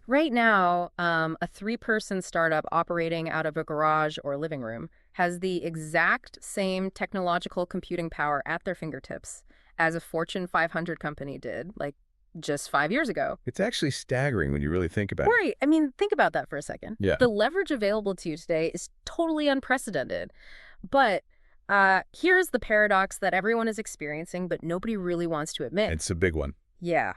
Right now, a three-person startup operating out of a garage or living room has the exact same technological computing power at their fingertips as a Fortune 500 company did, like just 5 years ago. It's actually staggering when you really think about it. Right. I mean, think about that for a second. Yeah. The leverage available to you today is totally unprecedented. But here's the paradox that everyone is experiencing, but nobody really wants to admit. It's a big one. Yeah.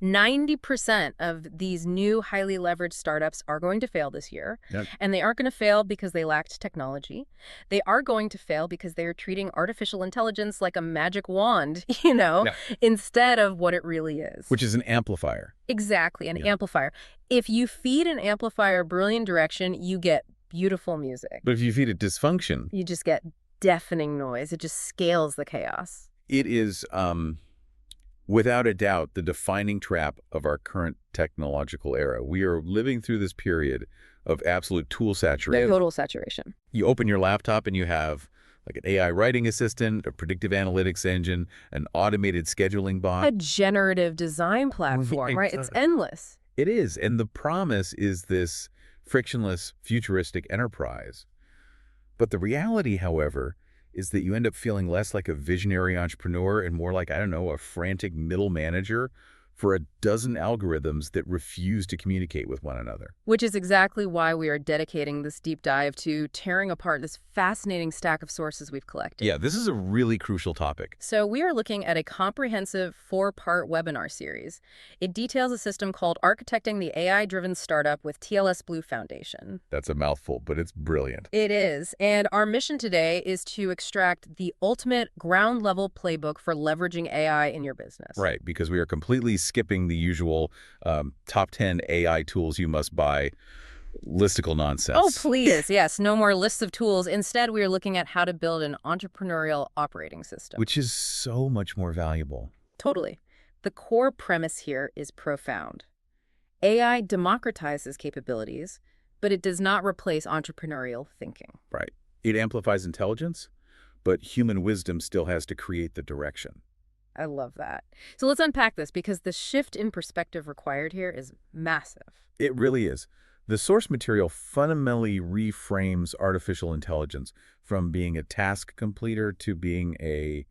90% of these new highly leveraged startups are going to fail this year. Yep. And they aren't going to fail because they lacked technology. They are going to fail because they are treating artificial intelligence like a magic wand, Yeah. instead of what it really is. Which is an amplifier. Exactly, an Yeah. amplifier. If you feed an amplifier brilliant direction, you get beautiful music. But if you feed it dysfunction, You just get deafening noise. It just scales the chaos. it is, without a doubt, the defining trap of our current technological era. We are living through this period of absolute tool saturation. Total saturation. You open your laptop and you have like an AI writing assistant, a predictive analytics engine, an automated scheduling bot. A generative design platform, right? It's endless. It is. And the promise is this frictionless, futuristic enterprise. But the reality, however, is that you end up feeling less like a visionary entrepreneur and more like, I don't know, a frantic middle manager for a dozen algorithms that refuse to communicate with one another. Which is exactly why we are dedicating this deep dive to tearing apart this fascinating stack of sources we've collected. Yeah, this is a really crucial topic. So we are looking at a comprehensive 4-part webinar series. It details a system called Architecting the AI-Driven Startup with TLS Blue Foundation. That's a mouthful, but it's brilliant. It is. And our mission today is to extract the ultimate ground-level playbook for leveraging AI in your business. Right, because we are completely skipping the usual top 10 AI tools you must buy listicle nonsense. Oh, please. Yes, no more lists of tools. Instead, we are looking at how to build an entrepreneurial operating system. Which is so much more valuable. Totally. The core premise here is profound. AI democratizes capabilities, but it does not replace entrepreneurial thinking. Right. It amplifies intelligence, but human wisdom still has to create the direction. I love that. So let's unpack this because the shift in perspective required here is massive. It really is. The source material fundamentally reframes artificial intelligence from being a task completer to being a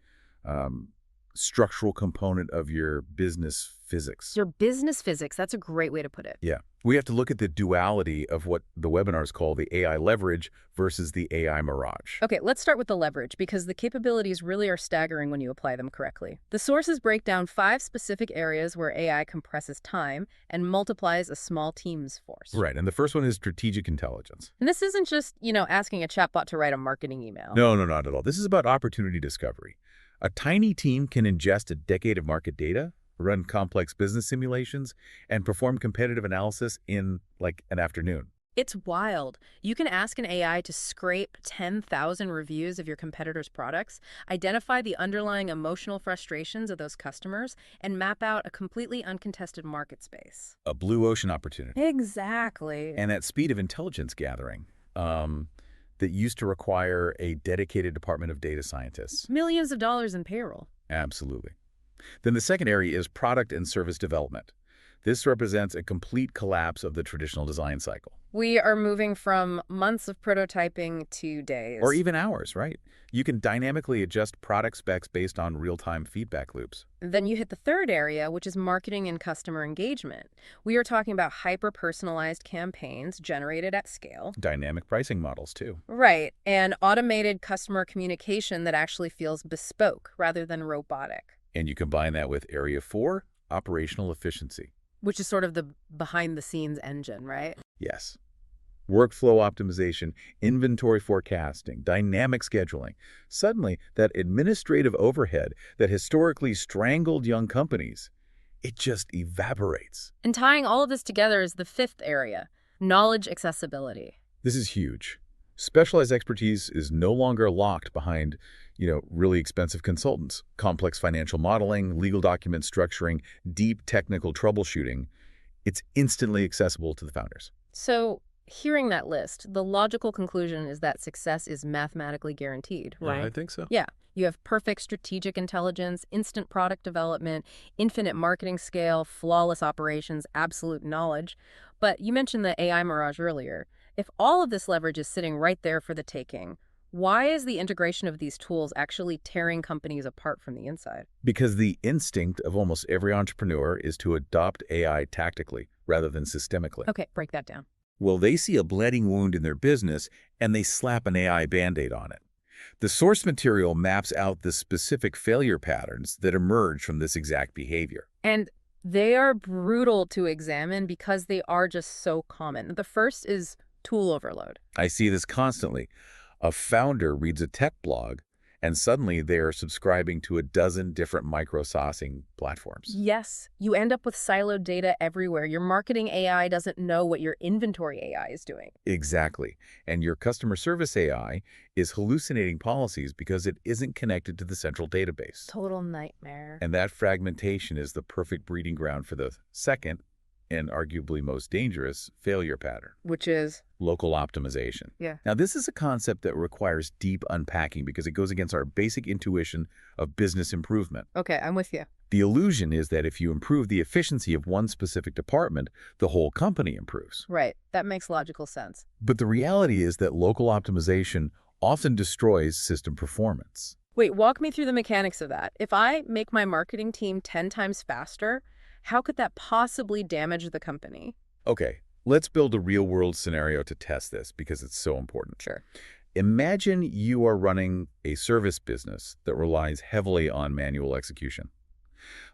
structural component of your business physics. Your business physics, that's a great way to put it. Yeah. We have to look at the duality of what the webinars call the AI leverage versus the AI mirage. Okay, let's start with the leverage because the capabilities really are staggering when you apply them correctly. The sources break down 5 specific areas where AI compresses time and multiplies a small team's force. Right. And the first one is strategic intelligence. And this isn't just, asking a chatbot to write a marketing email. No, not at all. This is about opportunity discovery. A tiny team can ingest a decade of market data, run complex business simulations, and perform competitive analysis in, like, an afternoon. It's wild. You can ask an AI to scrape 10,000 reviews of your competitors' products, identify the underlying emotional frustrations of those customers, and map out a completely uncontested market space. A blue ocean opportunity. Exactly. And that speed of intelligence gathering that used to require a dedicated department of data scientists. Millions of dollars in payroll. Absolutely. Then the second area is product and service development. This represents a complete collapse of the traditional design cycle. We are moving from months of prototyping to days. Or even hours, right? You can dynamically adjust product specs based on real-time feedback loops. Then you hit the third area, which is marketing and customer engagement. We are talking about hyper-personalized campaigns generated at scale. Dynamic pricing models, too. Right, and automated customer communication that actually feels bespoke rather than robotic. And you combine that with Area 4, operational efficiency. Which is sort of the behind-the-scenes engine, right? Yes. Workflow optimization, inventory forecasting, dynamic scheduling. Suddenly, that administrative overhead that historically strangled young companies, it just evaporates. And tying all of this together is the fifth area, knowledge accessibility. This is huge. Specialized expertise is no longer locked behind, really expensive consultants. Complex financial modeling, legal document structuring, deep technical troubleshooting, it's instantly accessible to the founders. So Hearing that list, the logical conclusion is that success is mathematically guaranteed, Yeah, I right? think so. Yeah. You have perfect strategic intelligence, instant product development, infinite marketing scale, flawless operations, absolute knowledge. But you mentioned the AI mirage earlier. If all of this leverage is sitting right there for the taking, why is the integration of these tools actually tearing companies apart from the inside? Because the instinct of almost every entrepreneur is to adopt AI tactically rather than systemically. Okay, break that down. Well, they see a bleeding wound in their business and they slap an AI Band-Aid on it. The source material maps out the specific failure patterns that emerge from this exact behavior. And they are brutal to examine because they are just so common. The first is tool overload. I see this constantly. A founder reads a tech blog, and suddenly they're subscribing to a dozen different micro-saucing platforms. Yes, you end up with siloed data everywhere. Your marketing AI doesn't know what your inventory AI is doing. Exactly. And your customer service AI is hallucinating policies because it isn't connected to the central database. Total nightmare. And that fragmentation is the perfect breeding ground for the second, and arguably most dangerous, failure pattern. Which is, Local optimization. yeah. Now, this is a concept that requires deep unpacking because it goes against our basic intuition of business improvement. Okay, I'm with you. The illusion is that if you improve the efficiency of one specific department, the whole company improves. Right, that makes logical sense. But the reality is that local optimization often destroys system performance. Wait, walk me through the mechanics of that. If I make my marketing team 10 times faster, how could that possibly damage the company? Okay, let's build a real-world scenario to test this because it's so important. Sure. Imagine you are running a service business that relies heavily on manual execution.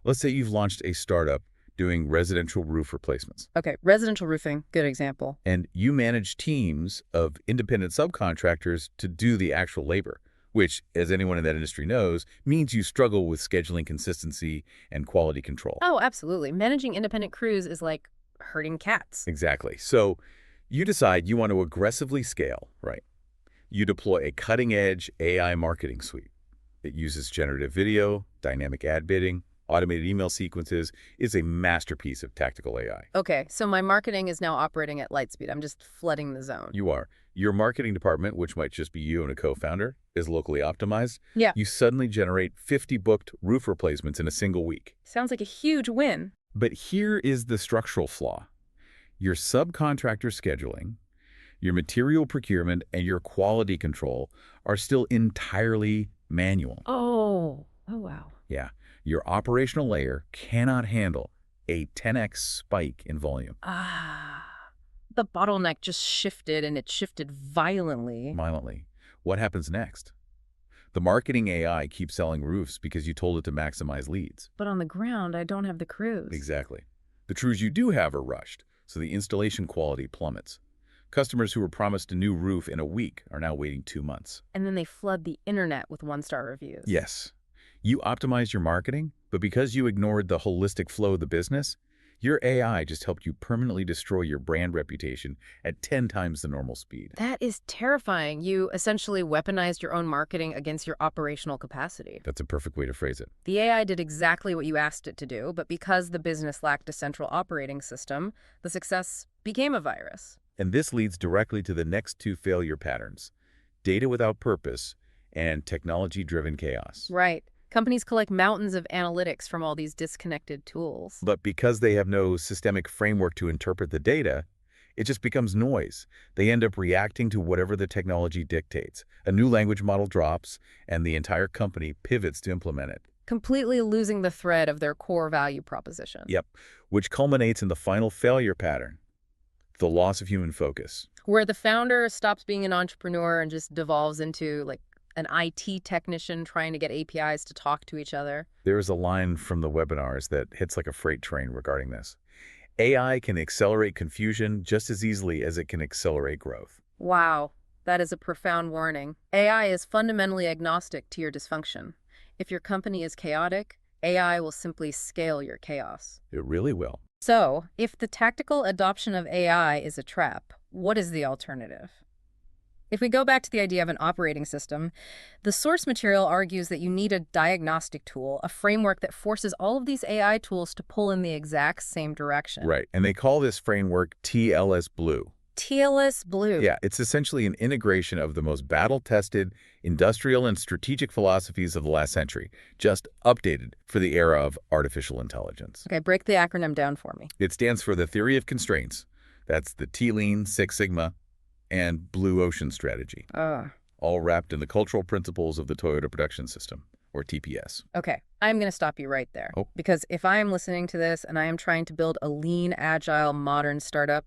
Let's say you've launched a startup doing residential roof replacements, Okay, residential roofing, good example. and you manage teams of independent subcontractors to do the actual labor, which, as anyone in that industry knows, means you struggle with scheduling consistency and quality control. Oh, absolutely. Managing independent crews is like herding cats. Exactly. So you decide you want to aggressively scale, right? You deploy a cutting-edge AI marketing suite. It uses generative video, dynamic ad bidding, automated email sequences. It's a masterpiece of tactical AI. Okay, so my marketing is now operating at light speed. I'm just flooding the zone. You are. Your marketing department, which might just be you and a co-founder, is locally optimized. Yeah. You suddenly generate 50 booked roof replacements in a single week. Sounds like a huge win. But here is the structural flaw. Your subcontractor scheduling, your material procurement, and your quality control are still entirely manual. Oh, wow. Yeah, your operational layer cannot handle a 10x spike in volume. The bottleneck just shifted, and it shifted violently. Violently. What happens next? The marketing AI keeps selling roofs because you told it to maximize leads. But on the ground, I don't have the crews. Exactly. The crews you do have are rushed, so the installation quality plummets. Customers who were promised a new roof in a week are now waiting 2 months. And then they flood the internet with one-star reviews. Yes. You optimized your marketing, but because you ignored the holistic flow of the business, your AI just helped you permanently destroy your brand reputation at 10 times the normal speed. That is terrifying. You essentially weaponized your own marketing against your operational capacity. That's a perfect way to phrase it. The AI did exactly what you asked it to do, but because the business lacked a central operating system, the success became a virus. And this leads directly to the next two failure patterns: data without purpose and technology-driven chaos. Right. Companies collect mountains of analytics from all these disconnected tools. But because they have no systemic framework to interpret the data, it just becomes noise. They end up reacting to whatever the technology dictates. A new language model drops, and the entire company pivots to implement it. Completely losing the thread of their core value proposition. Yep, which culminates in the final failure pattern: the loss of human focus. Where the founder stops being an entrepreneur and just devolves into like an IT technician trying to get APIs to talk to each other. There is a line from the webinars that hits like a freight train regarding this. AI can accelerate confusion just as easily as it can accelerate growth. Wow, that is a profound warning. AI is fundamentally agnostic to your dysfunction. If your company is chaotic, AI will simply scale your chaos. It really will. So, if the tactical adoption of AI is a trap, what is the alternative? If we go back to the idea of an operating system, the source material argues that you need a diagnostic tool, a framework that forces all of these AI tools to pull in the exact same direction. Right, and they call this framework TLS Blue. TLS Blue. Yeah, it's essentially an integration of the most battle-tested industrial and strategic philosophies of the last century, just updated for the era of artificial intelligence. Okay, break the acronym down for me. It stands for the theory of constraints. That's the T-Lean, Six Sigma, and Blue Ocean strategy, Uh, all wrapped in the cultural principles of the Toyota Production System, or TPS. okay, I'm going to stop you right there. Oh. Because if I am listening to this and I am trying to build a lean, agile, modern startup,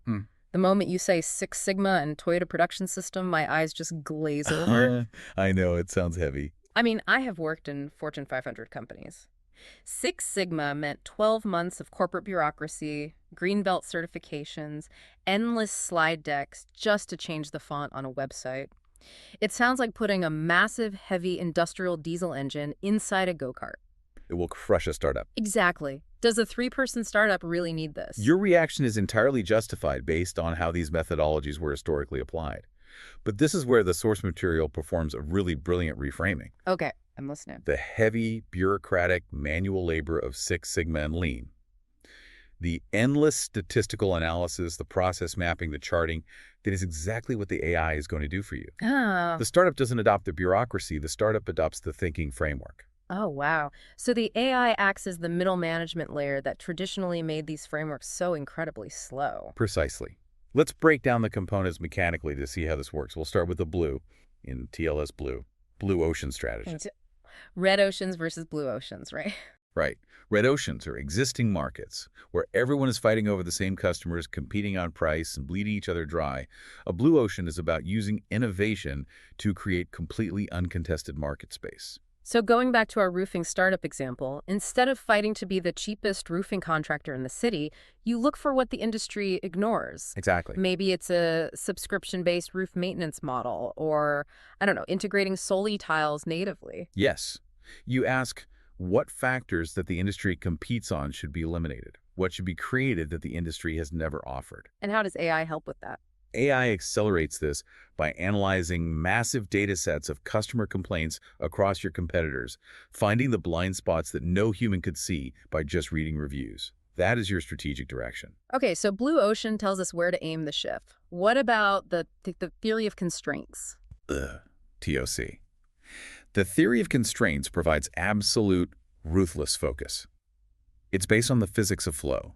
the moment you say Six Sigma and Toyota Production System, my eyes just glaze over. I know, it sounds heavy. I mean, I have worked in Fortune 500 companies. Six Sigma meant 12 months of corporate bureaucracy, greenbelt certifications, endless slide decks just to change the font on a website. It sounds like putting a massive, heavy industrial diesel engine inside a go-kart. It will crush a startup. Exactly. Does a three-person startup really need this? Your reaction is entirely justified based on how these methodologies were historically applied. But this is where the source material performs a really brilliant reframing. Okay, I'm listening. The heavy, bureaucratic, manual labor of Six Sigma and Lean. The endless statistical analysis, the process mapping, the charting, that is exactly what the AI is going to do for you. Oh. The startup doesn't adopt the bureaucracy, the startup adopts the thinking framework. Oh, wow. So the AI acts as the middle management layer that traditionally made these frameworks so incredibly slow. Precisely. Let's break down the components mechanically to see how this works. We'll start with the blue in TLS Blue, Blue Ocean strategy. Red oceans versus blue oceans, right? Right. Red oceans are existing markets where everyone is fighting over the same customers, competing on price, and bleeding each other dry. A blue ocean is about using innovation to create completely uncontested market space. So going back to our roofing startup example, instead of fighting to be the cheapest roofing contractor in the city, you look for what the industry ignores. Exactly. Maybe it's a subscription-based roof maintenance model or, I don't know, integrating solely tiles natively. Yes. You ask what factors that the industry competes on should be eliminated, what should be created that the industry has never offered. And how does AI help with that? AI accelerates this by analyzing massive data sets of customer complaints across your competitors, finding the blind spots that no human could see by just reading reviews. That is your strategic direction. Okay, so Blue Ocean tells us where to aim the ship. What about the theory of constraints? TOC. The theory of constraints provides absolute, ruthless focus. It's based on the physics of flow.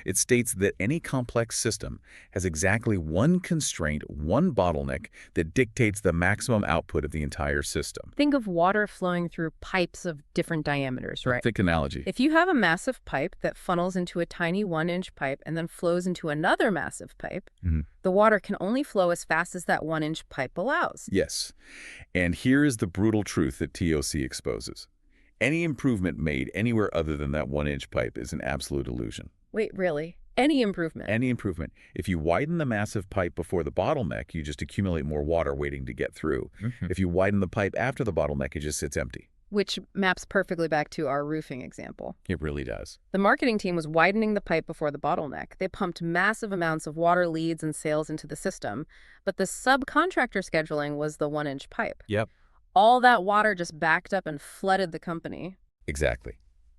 It states that any complex system has exactly one constraint, one bottleneck that dictates the maximum output of the entire system. Think of water flowing through pipes of different diameters, right? Thick analogy. If you have a massive pipe that funnels into a tiny 1-inch pipe and then flows into another massive pipe, the water can only flow as fast as that 1-inch pipe allows. Yes. And here is the brutal truth that TOC exposes. Any improvement made anywhere other than that 1-inch pipe is an absolute illusion. Wait, really? Any improvement? Any improvement. If you widen the massive pipe before the bottleneck, you just accumulate more water waiting to get through. If you widen the pipe after the bottleneck, it just sits empty. Which maps perfectly back to our roofing example. It really does. The marketing team was widening the pipe before the bottleneck. They pumped massive amounts of water leads and sales into the system, but the subcontractor scheduling was the 1-inch pipe. Yep. All that water just backed up and flooded the company. Exactly.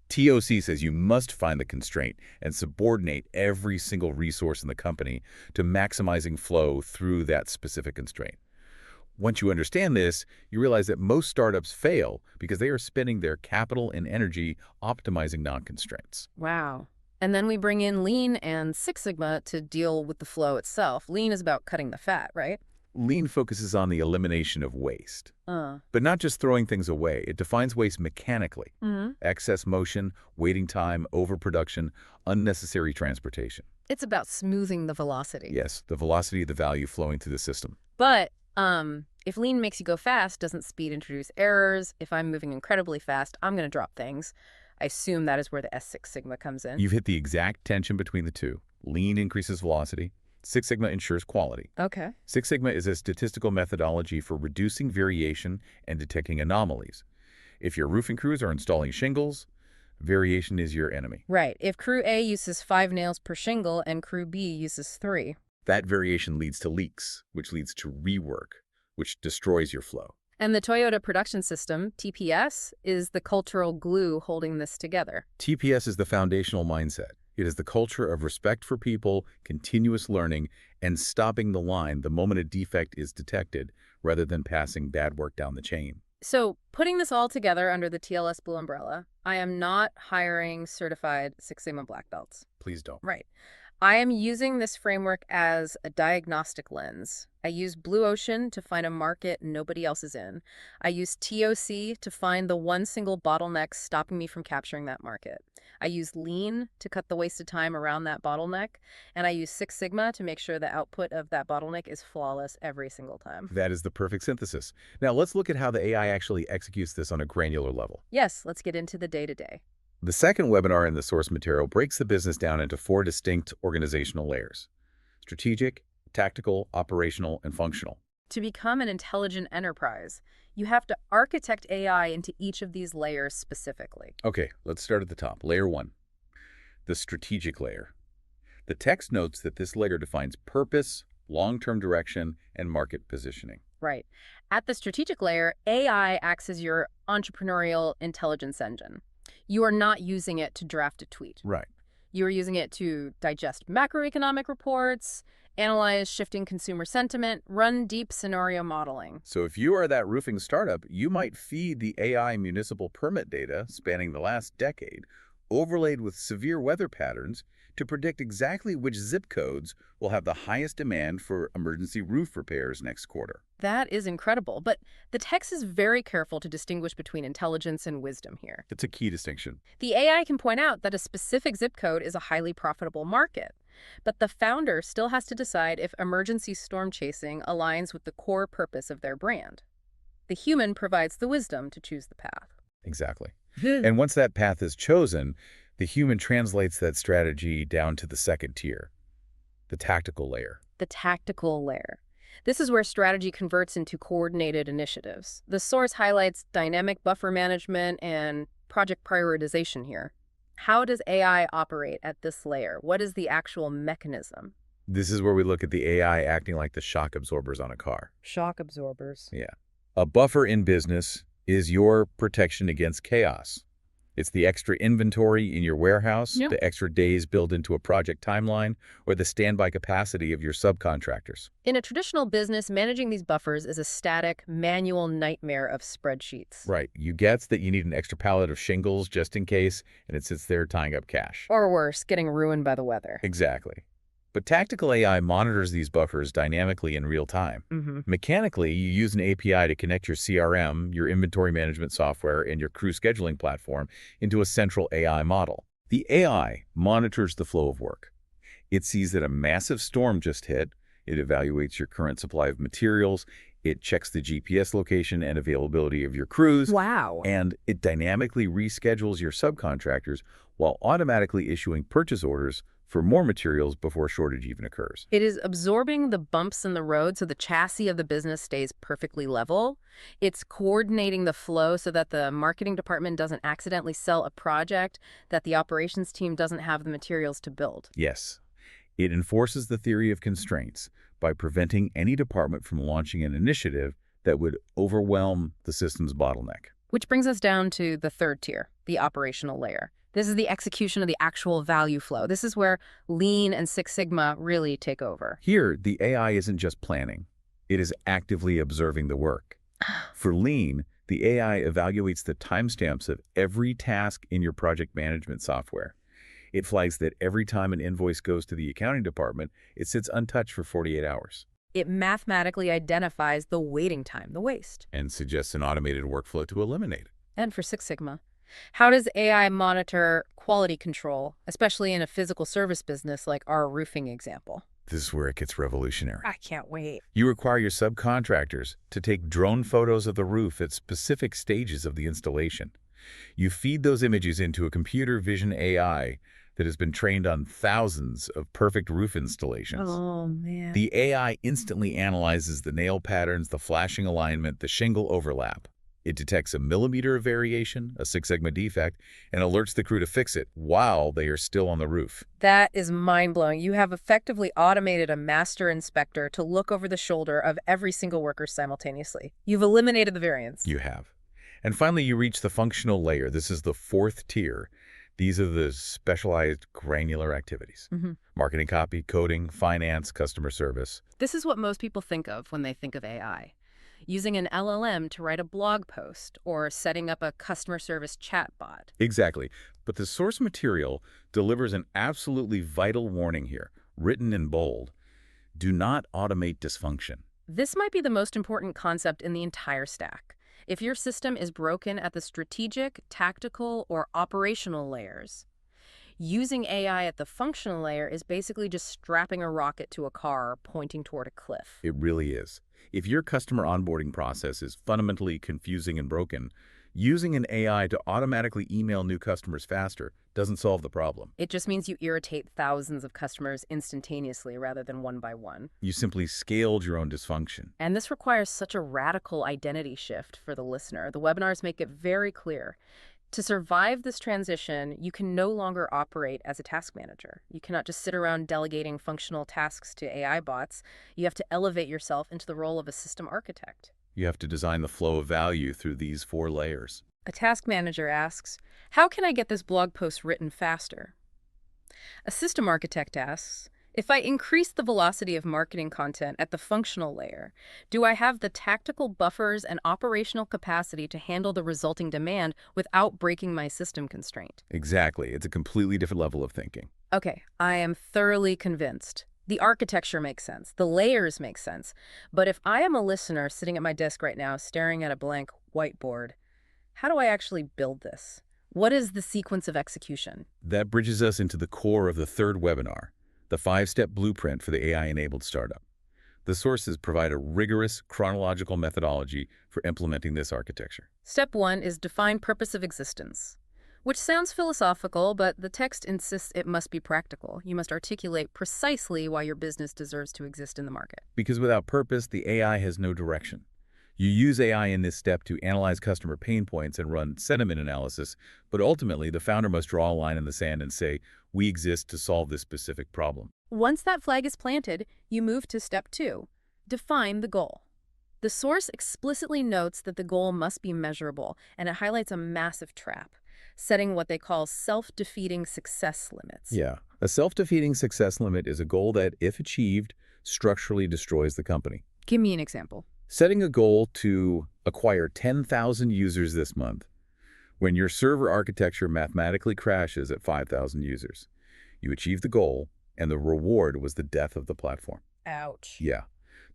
TOC says you must find the constraint and subordinate every single resource in the company to maximizing flow through that specific constraint. Once you understand this, you realize that most startups fail because they are spending their capital and energy optimizing non-constraints. Wow. And then we bring in Lean and Six Sigma to deal with the flow itself. Lean is about cutting the fat, right? Lean focuses on the elimination of waste. But not just throwing things away. It defines waste mechanically. Excess motion, waiting time, overproduction, unnecessary transportation. It's about smoothing the velocity. Yes, the velocity of the value flowing through the system. But if Lean makes you go fast, doesn't speed introduce errors? If I'm moving incredibly fast, I'm going to drop things. I assume that is where the Six Sigma comes in. You've hit the exact tension between the two. Lean increases velocity. Six Sigma ensures quality. Okay. Six Sigma is a statistical methodology for reducing variation and detecting anomalies. If your roofing crews are installing shingles, variation is your enemy. Right. If crew A uses 5 nails per shingle and crew B uses 3. That variation leads to leaks, which leads to rework, which destroys your flow. And the Toyota Production System, TPS, is the cultural glue holding this together. TPS is the foundational mindset. It is the culture of respect for people, continuous learning, and stopping the line the moment a defect is detected, rather than passing bad work down the chain. So, putting this all together under the TLS Blue umbrella, I am not hiring certified Six Sigma black belts. Please don't. Right. I am using this framework as a diagnostic lens. I use Blue Ocean to find a market nobody else is in. I use TOC to find the one single bottleneck stopping me from capturing that market. I use Lean to cut the wasted time around that bottleneck. And I use Six Sigma to make sure the output of that bottleneck is flawless every single time. That is the perfect synthesis. Now let's look at how the AI actually executes this on a granular level. Yes, let's get into the day-to-day. The second webinar in the source material breaks the business down into 4 distinct organizational layers: strategic, tactical, operational, and functional. To become an intelligent enterprise, you have to architect AI into each of these layers specifically. Okay, let's start at the top. Layer 1, the strategic layer. The text notes that this layer defines purpose, long-term direction, and market positioning. Right. At the strategic layer, AI acts as your entrepreneurial intelligence engine. You are not using it to draft a tweet. Right. You are using it to digest macroeconomic reports, analyze shifting consumer sentiment, run deep scenario modeling. So if you are that roofing startup, you might feed the AI municipal permit data spanning the last decade, overlaid with severe weather patterns, to predict exactly which zip codes will have the highest demand for emergency roof repairs next quarter. That is incredible, but the text is very careful to distinguish between intelligence and wisdom here. It's a key distinction. The AI can point out that a specific zip code is a highly profitable market, but the founder still has to decide if emergency storm chasing aligns with the core purpose of their brand. The human provides the wisdom to choose the path. Exactly. And once that path is chosen, the human translates that strategy down to the second tier, the tactical layer. The tactical layer. This is where strategy converts into coordinated initiatives. The source highlights dynamic buffer management and project prioritization here. How does AI operate at this layer? What is the actual mechanism? This is where we look at the AI acting like the shock absorbers on a car. Shock absorbers. Yeah. A buffer in business is your protection against chaos. It's the extra inventory in your warehouse, Yep. the extra days built into a project timeline, or the standby capacity of your subcontractors. In a traditional business, managing these buffers is a static, manual nightmare of spreadsheets. Right. You get that you need an extra pallet of shingles just in case, and it sits there tying up cash. Or worse, getting ruined by the weather. Exactly. But tactical AI monitors these buffers dynamically in real time. Mechanically, you use an API to connect your CRM, your inventory management software, and your crew scheduling platform into a central AI model. The AI monitors the flow of work. It sees that a massive storm just hit. It evaluates your current supply of materials. It checks the GPS location and availability of your crews. Wow. And it dynamically reschedules your subcontractors while automatically issuing purchase orders for more materials before shortage even occurs. It is absorbing the bumps in the road so the chassis of the business stays perfectly level. It's coordinating the flow so that the marketing department doesn't accidentally sell a project that the operations team doesn't have the materials to build. Yes, it enforces the theory of constraints by preventing any department from launching an initiative that would overwhelm the system's bottleneck. Which brings us down to the third tier, the operational layer. This is the execution of the actual value flow. This is where Lean and Six Sigma really take over. Here, the AI isn't just planning. It is actively observing the work. For Lean, the AI evaluates the timestamps of every task in your project management software. It flags that every time an invoice goes to the accounting department, it sits untouched for 48 hours. It mathematically identifies the waiting time, the waste. And suggests an automated workflow to eliminate it. And for Six Sigma, how does AI monitor quality control, especially in a physical service business like our roofing example? This is where it gets revolutionary. I can't wait. You require your subcontractors to take drone photos of the roof at specific stages of the installation. You feed those images into a computer vision AI that has been trained on thousands of perfect roof installations. Oh, man. The AI instantly analyzes the nail patterns, the flashing alignment, the shingle overlap. It detects a millimeter of variation, a Six Sigma defect, and alerts the crew to fix it while they are still on the roof. That is mind-blowing. You have effectively automated a master inspector to look over the shoulder of every single worker simultaneously. You've eliminated the variance. You have. And finally, you reach the functional layer. This is the fourth tier. These are the specialized granular activities. Hmm. Marketing copy, coding, finance, customer service. This is what most people think of when they think of AI. Using an LLM to write a blog post or setting up a customer service chatbot. Exactly. But the source material delivers an absolutely vital warning here, written in bold. Do not automate dysfunction. This might be the most important concept in the entire stack. If your system is broken at the strategic, tactical, or operational layers, using AI at the functional layer is basically just strapping a rocket to a car pointing toward a cliff. It really is. If your customer onboarding process is fundamentally confusing and broken, using an AI to automatically email new customers faster doesn't solve the problem. It just means you irritate thousands of customers instantaneously rather than one by one. You simply scaled your own dysfunction. And this requires such a radical identity shift for the listener. The webinars make it very clear. To survive this transition, you can no longer operate as a task manager. You cannot just sit around delegating functional tasks to AI bots. You have to elevate yourself into the role of a system architect. You have to design the flow of value through these 4 layers. A task manager asks, how can I get this blog post written faster? A system architect asks, if I increase the velocity of marketing content at the functional layer, do I have the tactical buffers and operational capacity to handle the resulting demand without breaking my system constraint? Exactly. It's a completely different level of thinking. Okay, I am thoroughly convinced. The architecture makes sense. The layers make sense. But if I am a listener sitting at my desk right now staring at a blank whiteboard, how do I actually build this? What is the sequence of execution? That bridges us into the core of the 3rd webinar, the 5-step blueprint for the AI-enabled startup. The sources provide a rigorous chronological methodology for implementing this architecture. Step 1 is define purpose of existence, which sounds philosophical, but the text insists it must be practical. You must articulate precisely why your business deserves to exist in the market. Because without purpose, the AI has no direction. You use AI in this step to analyze customer pain points and run sentiment analysis, but ultimately the founder must draw a line in the sand and say, we exist to solve this specific problem. Once that flag is planted, you move to step 2, define the goal. The source explicitly notes that the goal must be measurable, and it highlights a massive trap, setting what they call self-defeating success limits. Yeah. A self-defeating success limit is a goal that, if achieved, structurally destroys the company. Give me an example. Setting a goal to acquire 10,000 users this month, when your server architecture mathematically crashes at 5,000 users. You achieved the goal, and the reward was the death of the platform. Ouch. Yeah.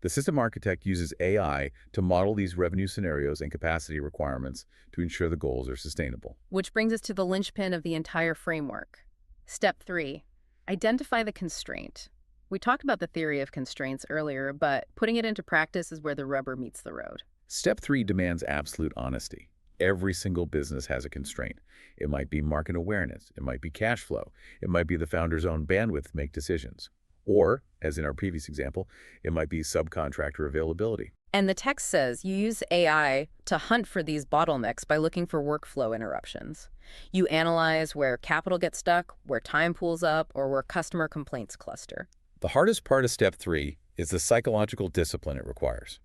The system architect uses AI to model these revenue scenarios and capacity requirements to ensure the goals are sustainable. Which brings us to the linchpin of the entire framework. Step 3, identify the constraint. We talked about the theory of constraints earlier, but putting it into practice is where the rubber meets the road. Step 3 demands absolute honesty. Every single business has a constraint. It might be market awareness. It might be cash flow. It might be the founder's own bandwidth to make decisions. Or, as in our previous example, it might be subcontractor availability. And the text says you use AI to hunt for these bottlenecks by looking for workflow interruptions. You analyze where capital gets stuck, where time pools up, or where customer complaints cluster. The hardest part of step 3 is the psychological discipline it requires.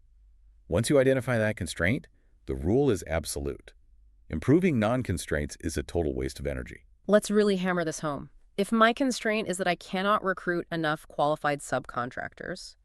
Once you identify that constraint, the rule is absolute. Improving non-constraints is a total waste of energy. Let's really hammer this home. If my constraint is that I cannot recruit enough qualified subcontractors,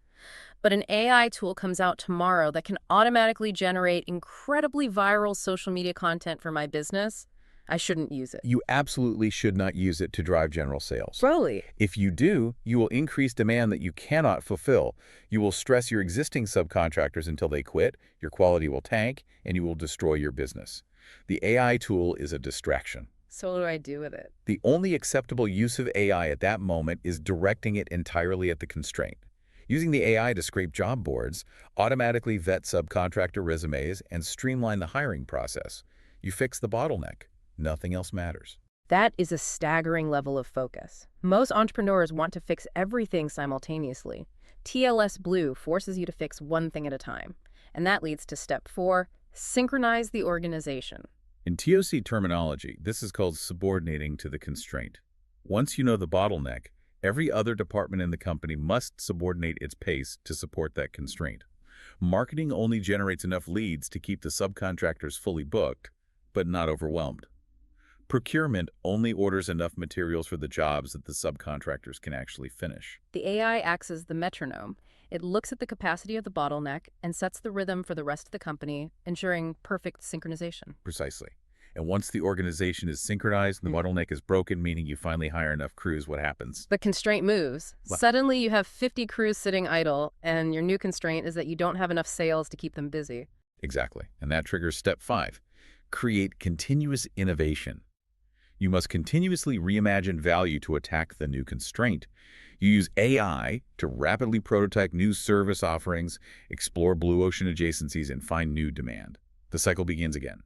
but an AI tool comes out tomorrow that can automatically generate incredibly viral social media content for my business, I shouldn't use it. You absolutely should not use it to drive general sales. Really? If you do, you will increase demand that you cannot fulfill. You will stress your existing subcontractors until they quit, your quality will tank, and you will destroy your business. The AI tool is a distraction. So what do I do with it? The only acceptable use of AI at that moment is directing it entirely at the constraint. Using the AI to scrape job boards, automatically vet subcontractor resumes, and streamline the hiring process. You fix the bottleneck. Nothing else matters. That is a staggering level of focus. Most entrepreneurs want to fix everything simultaneously. TLS Blue forces you to fix one thing at a time. And that leads to step 4, synchronize the organization. In TOC terminology, this is called subordinating to the constraint. Once you know the bottleneck, every other department in the company must subordinate its pace to support that constraint. Marketing only generates enough leads to keep the subcontractors fully booked, but not overwhelmed. Procurement only orders enough materials for the jobs that the subcontractors can actually finish. The AI acts as the metronome. It looks at the capacity of the bottleneck and sets the rhythm for the rest of the company, ensuring perfect synchronization. Precisely. And once the organization is synchronized and the bottleneck is broken, meaning you finally hire enough crews, what happens? The constraint moves. Well, Suddenly, you have 50 crews sitting idle, and your new constraint is that you don't have enough sales to keep them busy. exactly. And that triggers step 5. Create continuous innovation. You must continuously reimagine value to attack the new constraint. You use AI to rapidly prototype new service offerings, explore blue ocean adjacencies, and find new demand. The cycle begins again.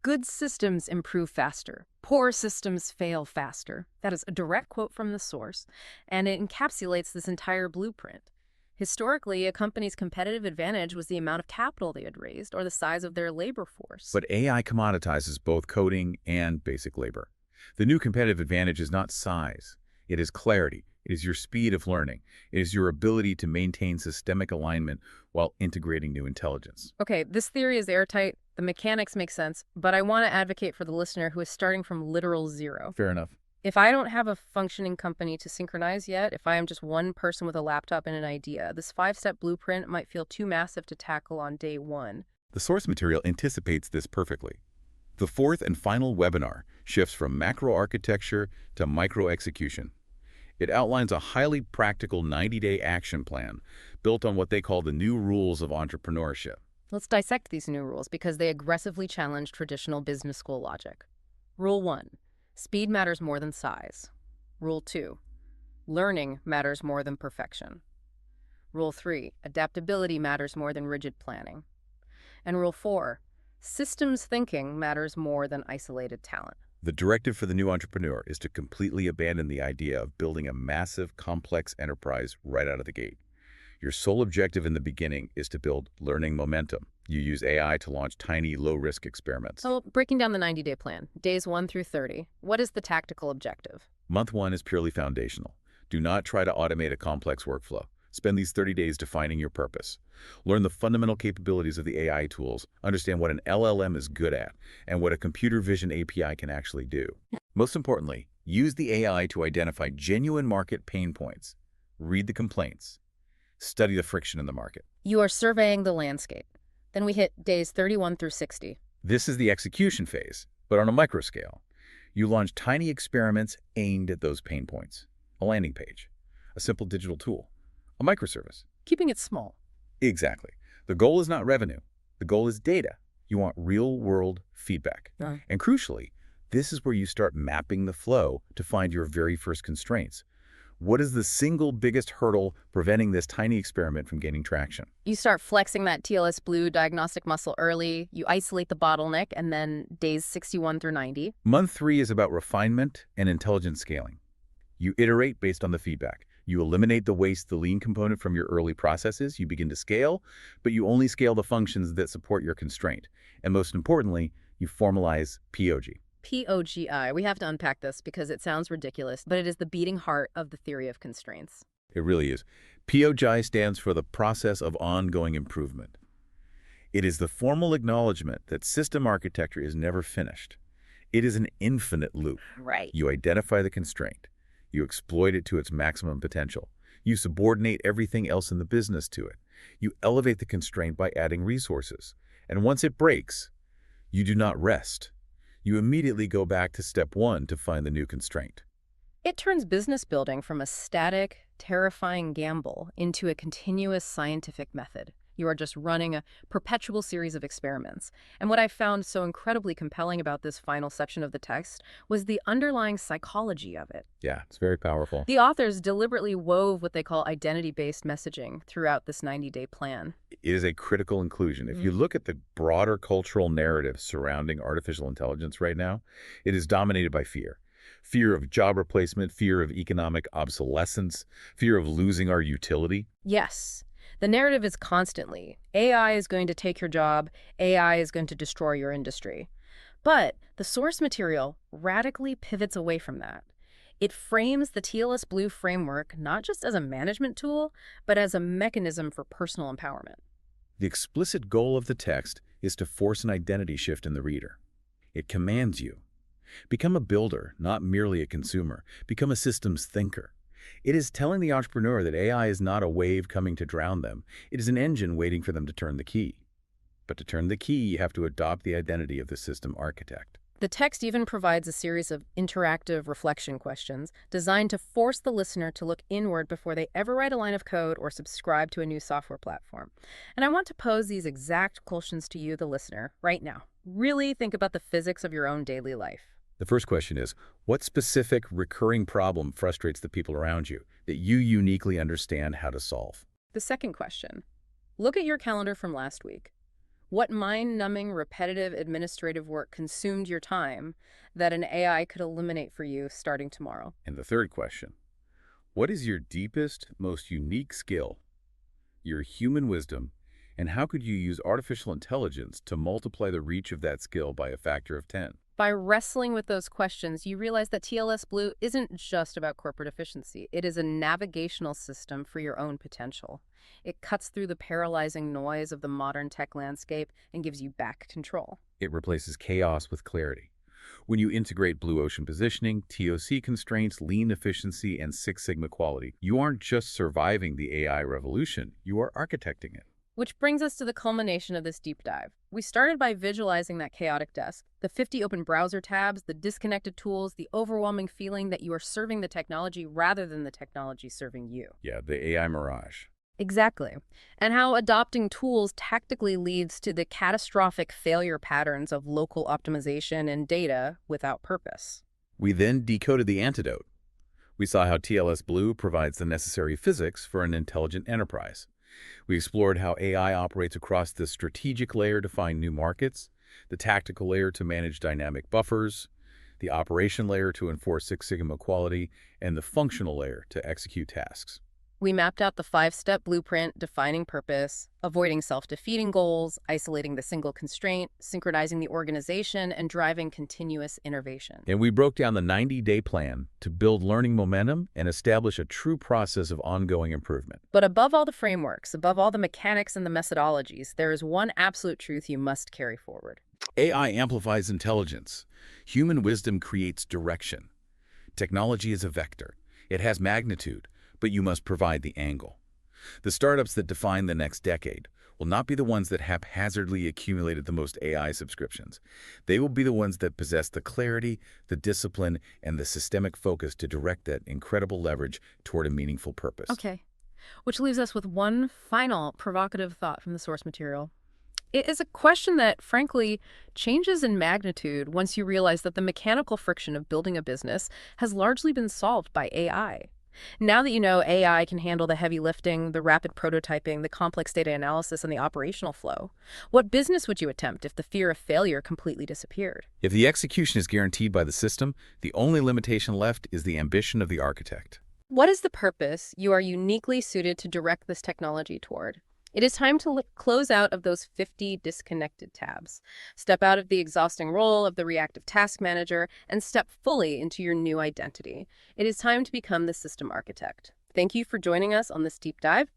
Good systems improve faster. Poor systems fail faster. That is a direct quote from the source, and it encapsulates this entire blueprint. Historically, a company's competitive advantage was the amount of capital they had raised or the size of their labor force. But AI commoditizes both coding and basic labor. The new competitive advantage is not size. It is clarity. It is your speed of learning. It is your ability to maintain systemic alignment while integrating new intelligence. Okay, this theory is airtight, the mechanics make sense, but I want to advocate for the listener who is starting from literal zero. Fair enough. If I don't have a functioning company to synchronize yet, if I am just one person with a laptop and an idea, this 5-step blueprint might feel too massive to tackle on day one. The source material anticipates this perfectly. The fourth and final webinar shifts from macro architecture to micro execution. It outlines a highly practical 90-day action plan built on what they call the new rules of entrepreneurship. Let's dissect these new rules because they aggressively challenge traditional business school logic. Rule 1. Speed matters more than size. Rule 2. Learning matters more than perfection. Rule 3. Adaptability matters more than rigid planning. And Rule 4. Systems thinking matters more than isolated talent. The directive for the new entrepreneur is to completely abandon the idea of building a massive, complex enterprise right out of the gate. Your sole objective in the beginning is to build learning momentum. You use AI to launch tiny, low-risk experiments. So, breaking down the 90-day plan, days 1 through 30, what is the tactical objective? Month 1 is purely foundational. Do not try to automate a complex workflow. Spend these 30 days defining your purpose. Learn the fundamental capabilities of the AI tools, understand what an LLM is good at, and what a computer vision API can actually do. Most importantly, use the AI to identify genuine market pain points. Read the complaints. Study the friction in the market. You are surveying the landscape. Then we hit days 31 through 60. This is the execution phase, but on a micro scale. You launch tiny experiments aimed at those pain points. A landing page, a simple digital tool, a microservice. Keeping it small. Exactly. The goal is not revenue. The goal is data. You want real-world feedback. And crucially, this is where you start mapping the flow to find your very first constraints. What is the single biggest hurdle preventing this tiny experiment from gaining traction? You start flexing that TLS blue diagnostic muscle early, you isolate the bottleneck, and then days 61 through 90. Month 3 is about refinement and intelligent scaling. You iterate based on the feedback. You eliminate the waste, the lean component from your early processes. You begin to scale, but you only scale the functions that support your constraint. And most importantly, you formalize POG. POGI. We have to unpack this because it sounds ridiculous, but it is the beating heart of the theory of constraints. It really is. POGI stands for the process of ongoing improvement. It is the formal acknowledgement that system architecture is never finished. It is an infinite loop. Right. You identify the constraint. You exploit it to its maximum potential. You subordinate everything else in the business to it. You elevate the constraint by adding resources. And once it breaks, you do not rest. You immediately go back to step 1 to find the new constraint. It turns business building from a static, terrifying gamble into a continuous scientific method. You are just running a perpetual series of experiments. And what I found so incredibly compelling about this final section of the text was the underlying psychology of it. Yeah, it's very powerful. The authors deliberately wove what they call identity-based messaging throughout this 90-day plan. It is a critical inclusion. If you look at the broader cultural narrative surrounding artificial intelligence right now, it is dominated by fear. Fear of job replacement, fear of economic obsolescence, fear of losing our utility. Yes. The narrative is constantly, AI is going to take your job, AI is going to destroy your industry. But the source material radically pivots away from that. It frames the TLS Blue framework not just as a management tool, but as a mechanism for personal empowerment. The explicit goal of the text is to force an identity shift in the reader. It commands you. Become a builder, not merely a consumer. Become a systems thinker. It is telling the entrepreneur that AI is not a wave coming to drown them. It is an engine waiting for them to turn the key. But to turn the key, you have to adopt the identity of the system architect. The text even provides a series of interactive reflection questions designed to force the listener to look inward before they ever write a line of code or subscribe to a new software platform. And I want to pose these exact questions to you, the listener, right now. Really think about the physics of your own daily life. The first question is, what specific recurring problem frustrates the people around you that you uniquely understand how to solve? The second question, look at your calendar from last week. What mind-numbing, repetitive administrative work consumed your time that an AI could eliminate for you starting tomorrow? And the third question, what is your deepest, most unique skill, your human wisdom, and how could you use artificial intelligence to multiply the reach of that skill by a factor of 10? By wrestling with those questions, you realize that TLS Blue isn't just about corporate efficiency. It is a navigational system for your own potential. It cuts through the paralyzing noise of the modern tech landscape and gives you back control. It replaces chaos with clarity. When you integrate blue ocean positioning, TOC constraints, lean efficiency, and Six Sigma quality, you aren't just surviving the AI revolution, you are architecting it. Which brings us to the culmination of this deep dive. We started by visualizing that chaotic desk, the 50 open browser tabs, the disconnected tools, the overwhelming feeling that you are serving the technology rather than the technology serving you. Yeah, the AI mirage. Exactly. And how adopting tools tactically leads to the catastrophic failure patterns of local optimization and data without purpose. We then decoded the antidote. We saw how TLS Blue provides the necessary physics for an intelligent enterprise. We explored how AI operates across the strategic layer to find new markets, the tactical layer to manage dynamic buffers, the operation layer to enforce Six Sigma quality, and the functional layer to execute tasks. We mapped out the 5-step blueprint, defining purpose, avoiding self-defeating goals, isolating the single constraint, synchronizing the organization, and driving continuous innovation. And we broke down the 90-day plan to build learning momentum and establish a true process of ongoing improvement. But above all the frameworks, above all the mechanics and the methodologies, there is one absolute truth you must carry forward. AI amplifies intelligence. Human wisdom creates direction. Technology is a vector. It has magnitude, but you must provide the angle. The startups that define the next decade will not be the ones that haphazardly accumulated the most AI subscriptions. They will be the ones that possess the clarity, the discipline, and the systemic focus to direct that incredible leverage toward a meaningful purpose. Okay, which leaves us with one final provocative thought from the source material. It is a question that, frankly, changes in magnitude once you realize that the mechanical friction of building a business has largely been solved by AI. Now that you know AI can handle the heavy lifting, the rapid prototyping, the complex data analysis, and the operational flow, what business would you attempt if the fear of failure completely disappeared? If the execution is guaranteed by the system, the only limitation left is the ambition of the architect. What is the purpose you are uniquely suited to direct this technology toward? It is time to close out of those 50 disconnected tabs. Step out of the exhausting role of the reactive task manager and step fully into your new identity. It is time to become the system architect. Thank you for joining us on this deep dive.